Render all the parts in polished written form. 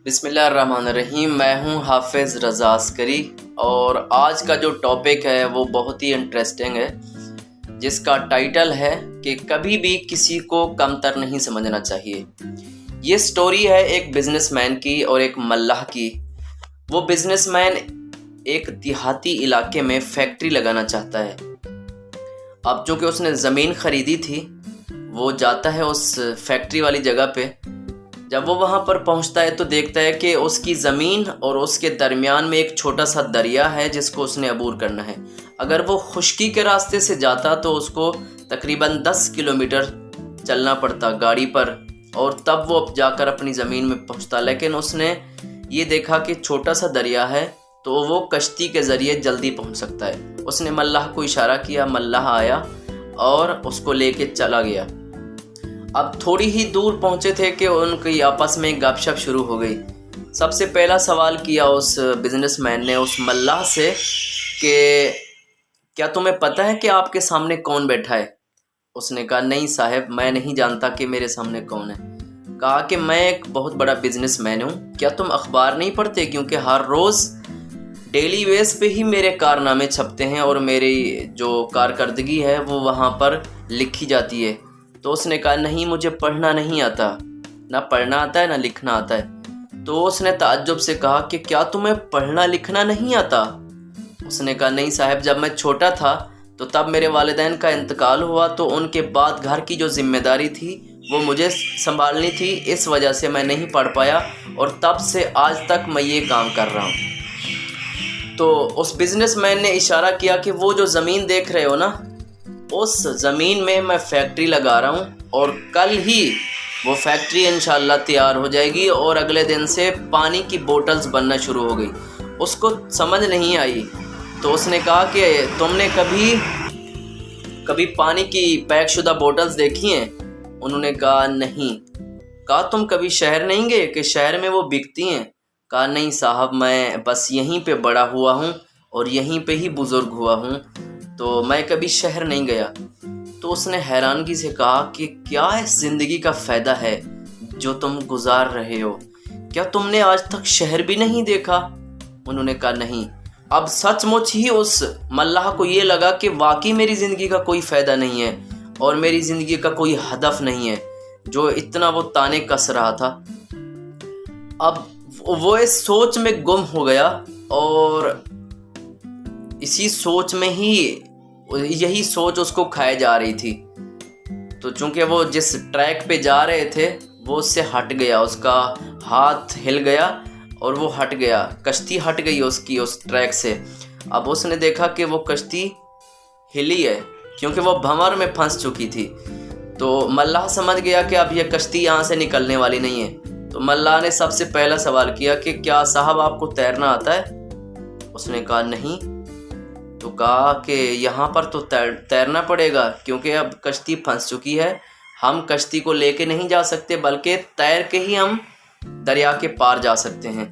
بسم اللہ الرحمن الرحیم۔ میں ہوں حافظ رضا عسکری، اور آج کا جو ٹاپک ہے وہ بہت ہی انٹرسٹنگ ہے، جس کا ٹائٹل ہے کہ کبھی بھی کسی کو کمتر نہیں سمجھنا چاہیے۔ یہ سٹوری ہے ایک بزنس مین کی اور ایک ملاح کی۔ وہ بزنس مین ایک دیہاتی علاقے میں فیکٹری لگانا چاہتا ہے۔ اب چونکہ اس نے زمین خریدی تھی، وہ جاتا ہے اس فیکٹری والی جگہ پہ۔ جب وہ وہاں پر پہنچتا ہے تو دیکھتا ہے کہ اس کی زمین اور اس کے درمیان میں ایک چھوٹا سا دریا ہے جس کو اس نے عبور کرنا ہے۔ اگر وہ خشکی کے راستے سے جاتا تو اس کو تقریباً 10 کلومیٹر چلنا پڑتا گاڑی پر، اور تب وہ جا کر اپنی زمین میں پہنچتا۔ لیکن اس نے یہ دیکھا کہ چھوٹا سا دریا ہے تو وہ کشتی کے ذریعے جلدی پہنچ سکتا ہے۔ اس نے ملاح کو اشارہ کیا، ملاح آیا اور اس کو لے کے چلا گیا۔ اب تھوڑی ہی دور پہنچے تھے کہ ان کی آپس میں گپ شپ شروع ہو گئی۔ سب سے پہلا سوال کیا اس بزنس مین نے اس ملاح سے کہ کیا تمہیں پتہ ہے کہ آپ کے سامنے کون بیٹھا ہے؟ اس نے کہا نہیں صاحب، میں نہیں جانتا کہ میرے سامنے کون ہے۔ کہا کہ میں ایک بہت بڑا بزنس مین ہوں، کیا تم اخبار نہیں پڑھتے؟ کیونکہ ہر روز ڈیلی بیس پہ ہی میرے کارنامے چھپتے ہیں اور میری جو کارکردگی ہے وہ وہاں پر لکھی جاتی ہے۔ تو اس نے کہا نہیں، مجھے پڑھنا نہیں آتا، نہ پڑھنا آتا ہے نہ لکھنا آتا ہے۔ تو اس نے تعجب سے کہا کہ کیا تمہیں پڑھنا لکھنا نہیں آتا؟ اس نے کہا نہیں صاحب، جب میں چھوٹا تھا تو تب میرے والدین کا انتقال ہوا، تو ان کے بعد گھر کی جو ذمہ داری تھی وہ مجھے سنبھالنی تھی، اس وجہ سے میں نہیں پڑھ پایا، اور تب سے آج تک میں یہ کام کر رہا ہوں۔ تو اس بزنس مین نے اشارہ کیا کہ وہ جو زمین دیکھ رہے ہو نا، اس زمین میں میں فیکٹری لگا رہا ہوں، اور کل ہی وہ فیکٹری انشاءاللہ تیار ہو جائے گی، اور اگلے دن سے پانی کی بوٹلز بننا شروع ہو گئی۔ اس کو سمجھ نہیں آئی، تو اس نے کہا کہ تم نے کبھی پانی کی پیک شدہ بوٹلز دیکھی ہیں؟ انہوں نے کہا نہیں۔ کہا تم کبھی شہر نہیں گئے کہ شہر میں وہ بکتی ہیں؟ کہا نہیں صاحب، میں بس یہیں پہ بڑا ہوا ہوں اور یہیں پہ ہی بزرگ ہوا ہوں، تو میں کبھی شہر نہیں گیا۔ تو اس نے حیرانگی سے کہا کہ کیا اس زندگی کا فائدہ ہے جو تم گزار رہے ہو؟ کیا تم نے آج تک شہر بھی نہیں دیکھا؟ انہوں نے کہا نہیں۔ اب سچ مچ ہی اس ملاح کو یہ لگا کہ واقعی میری زندگی کا کوئی فائدہ نہیں ہے اور میری زندگی کا کوئی ہدف نہیں ہے، جو اتنا وہ تانے کس رہا تھا۔ اب وہ اس سوچ میں گم ہو گیا، اور اسی سوچ میں ہی یہی سوچ اس کو کھائے جا رہی تھی۔ تو چونکہ وہ جس ٹریک پہ جا رہے تھے وہ اس سے ہٹ گیا، اس کا ہاتھ ہل گیا اور وہ ہٹ گیا، کشتی ہٹ گئی اس کی اس ٹریک سے۔ اب اس نے دیکھا کہ وہ کشتی ہلی ہے کیونکہ وہ بھنور میں پھنس چکی تھی۔ تو ملاح سمجھ گیا کہ اب یہ کشتی یہاں سے نکلنے والی نہیں ہے۔ تو ملاح نے سب سے پہلا سوال کیا کہ کیا صاحب آپ کو تیرنا آتا ہے؟ اس نے کہا نہیں۔ تو کہا کہ یہاں پر تو تیرنا پڑے گا، کیونکہ اب کشتی پھنس چکی ہے، ہم کشتی کو لے کے نہیں جا سکتے بلکہ تیر کے ہی ہم دریا کے پار جا سکتے ہیں۔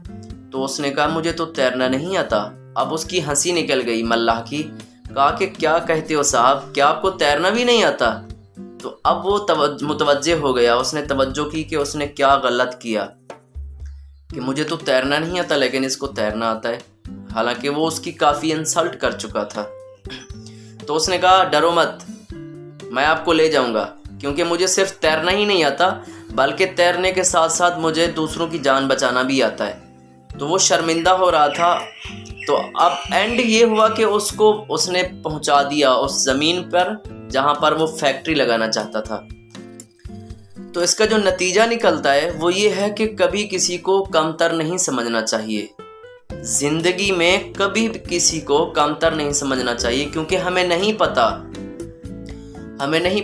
تو اس نے کہا مجھے تو تیرنا نہیں آتا۔ اب اس کی ہنسی نکل گئی ملاح کی۔ کہا کہ کیا کہتے ہو صاحب، کیا آپ کو تیرنا بھی نہیں آتا؟ تو اب وہ متوجہ ہو گیا، اس نے توجہ کی کہ اس نے کیا غلط کیا، کہ مجھے تو تیرنا نہیں آتا لیکن اس کو تیرنا آتا ہے، حالانکہ وہ اس کی کافی انسلٹ کر چکا تھا۔ تو اس نے کہا ڈرو مت، میں آپ کو لے جاؤں گا، کیونکہ مجھے صرف تیرنا ہی نہیں آتا بلکہ تیرنے کے ساتھ ساتھ مجھے دوسروں کی جان بچانا بھی آتا ہے۔ تو وہ شرمندہ ہو رہا تھا۔ تو اب اینڈ یہ ہوا کہ اس نے پہنچا دیا اس زمین پر جہاں پر وہ فیکٹری لگانا چاہتا تھا۔ تو اس کا جو نتیجہ نکلتا ہے وہ یہ ہے کہ کبھی کسی کو کمتر نہیں سمجھنا چاہیے۔ زندگی میں کبھی کسی کو کمتر نہیں سمجھنا چاہیے، کیونکہ ہمیں نہیں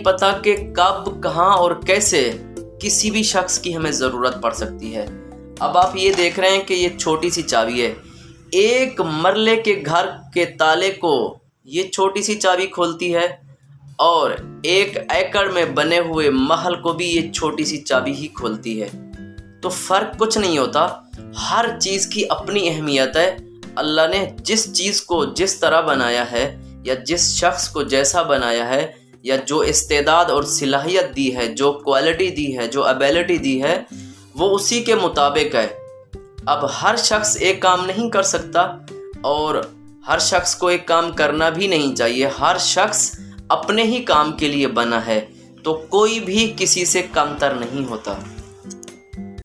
پتہ کہ کب، کہاں اور کیسے کسی بھی شخص کی ہمیں ضرورت پڑ سکتی ہے۔ اب آپ یہ دیکھ رہے ہیں کہ یہ چھوٹی سی چابی ہے، ایک مرلے کے گھر کے تالے کو یہ چھوٹی سی چابی کھولتی ہے، اور 1 ایکڑ میں بنے ہوئے محل کو بھی یہ چھوٹی سی چابی ہی کھولتی ہے۔ تو فرق کچھ نہیں ہوتا، ہر چیز کی اپنی اہمیت ہے۔ اللہ نے جس چیز کو جس طرح بنایا ہے، یا جس شخص کو جیسا بنایا ہے، یا جو استعداد اور صلاحیت دی ہے، جو کوالٹی دی ہے، جو ایبیلٹی دی ہے، وہ اسی کے مطابق ہے۔ اب ہر شخص ایک کام نہیں کر سکتا اور ہر شخص کو ایک کام کرنا بھی نہیں چاہیے. ہر شخص اپنے ہی کام کے لیے بنا ہے تو کوئی بھی کسی سے کمتر نہیں ہوتا.